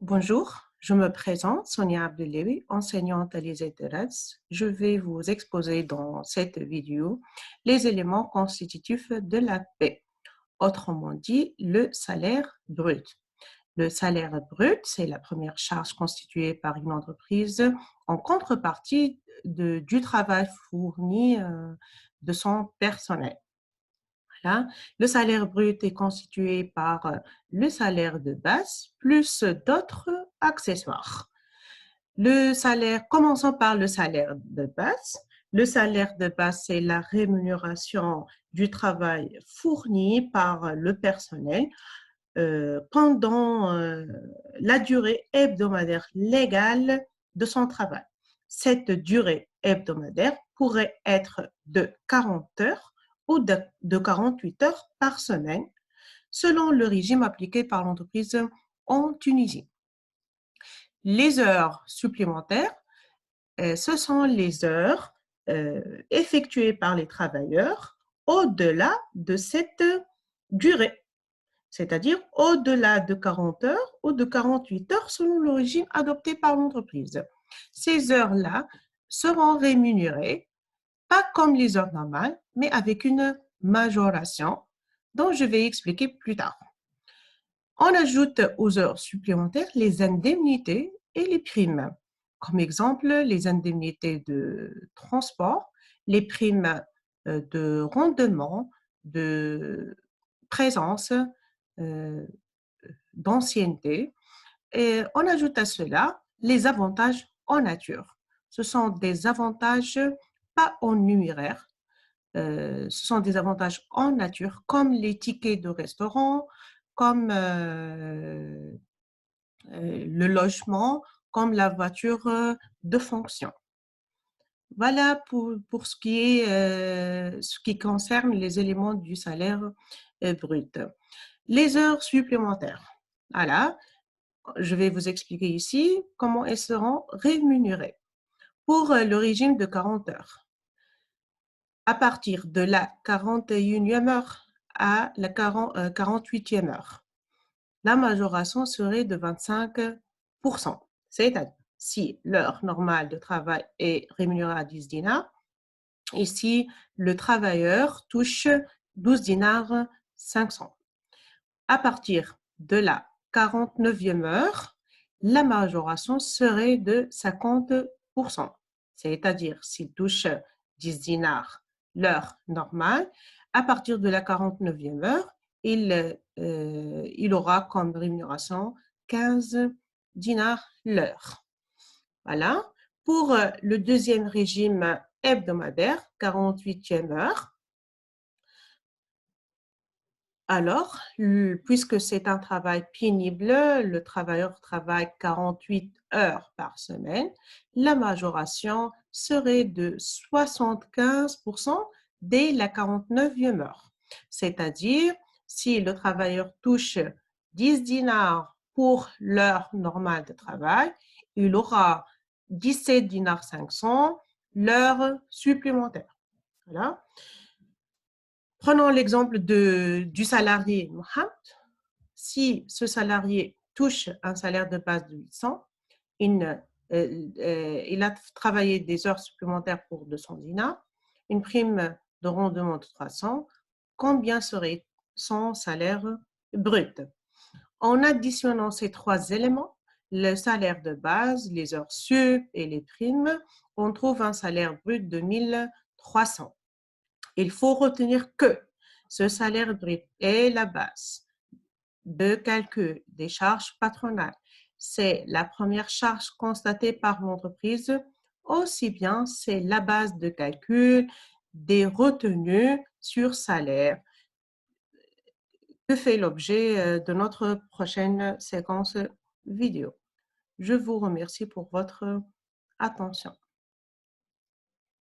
Bonjour, je me présente, Sonia Abdelewi, enseignante à l'ISETERES. Je vais vous exposer dans cette vidéo les éléments constitutifs de la paie, autrement dit le salaire brut. Le salaire brut, c'est la première charge constituée par une entreprise en contrepartie du travail fourni de son personnel. Voilà. Le salaire brut est constitué par le salaire de base plus d'autres accessoires. Commençons par le salaire de base. Le salaire de base, c'est la rémunération du travail fourni par le personnel pendant la durée hebdomadaire légale de son travail. Cette durée hebdomadaire pourrait être de 40 heures ou de 48 heures par semaine, selon le régime appliqué par l'entreprise en Tunisie. Les heures supplémentaires, ce sont les heures effectuées par les travailleurs au-delà de cette durée, c'est-à-dire au-delà de 40 heures ou de 48 heures selon le régime adopté par l'entreprise. Ces heures-là seront rémunérées, pas comme les heures normales, mais avec une majoration dont je vais expliquer plus tard. On ajoute aux heures supplémentaires les indemnités et les primes. Comme exemple, les indemnités de transport, les primes de rendement, de présence, d'ancienneté. Et on ajoute à cela les avantages en nature. Ce sont des avantages pas en numéraire, ce sont des avantages en nature, comme les tickets de restaurant, comme le logement, comme la voiture de fonction. Voilà pour ce qui concerne les éléments du salaire brut. Les heures supplémentaires. Voilà, je vais vous expliquer ici comment elles seront rémunérées. Pour le régime de 40 heures, à partir de la 41e heure à la 48e heure, la majoration serait de 25%. C'est-à-dire, si l'heure normale de travail est rémunérée à 10 dinars, et si le travailleur touche 12 dinars 500. À partir de la 49e heure, la majoration serait de 50%. C'est-à-dire, s'il touche 10 dinars l'heure normale, à partir de la 49e heure, il aura comme rémunération 15 dinars l'heure. Voilà. Pour le deuxième régime hebdomadaire, 48e heure, alors, puisque c'est un travail pénible, le travailleur travaille 48 heures par semaine, la majoration serait de 75% dès la 49e heure. C'est-à-dire, si le travailleur touche 10 dinars pour l'heure normale de travail, il aura 17 dinars 500 l'heure supplémentaire. Voilà. Prenons l'exemple du salarié Mohamed. Si ce salarié touche un salaire de base de 800, il a travaillé des heures supplémentaires pour 200 dinars, une prime de rendement de 300, combien serait son salaire brut? En additionnant ces trois éléments, le salaire de base, les heures sup et les primes, on trouve un salaire brut de 1300. Il faut retenir que ce salaire brut est la base de calcul des charges patronales. C'est la première charge constatée par l'entreprise, aussi bien c'est la base de calcul des retenues sur salaire que fait l'objet de notre prochaine séquence vidéo. Je vous remercie pour votre attention.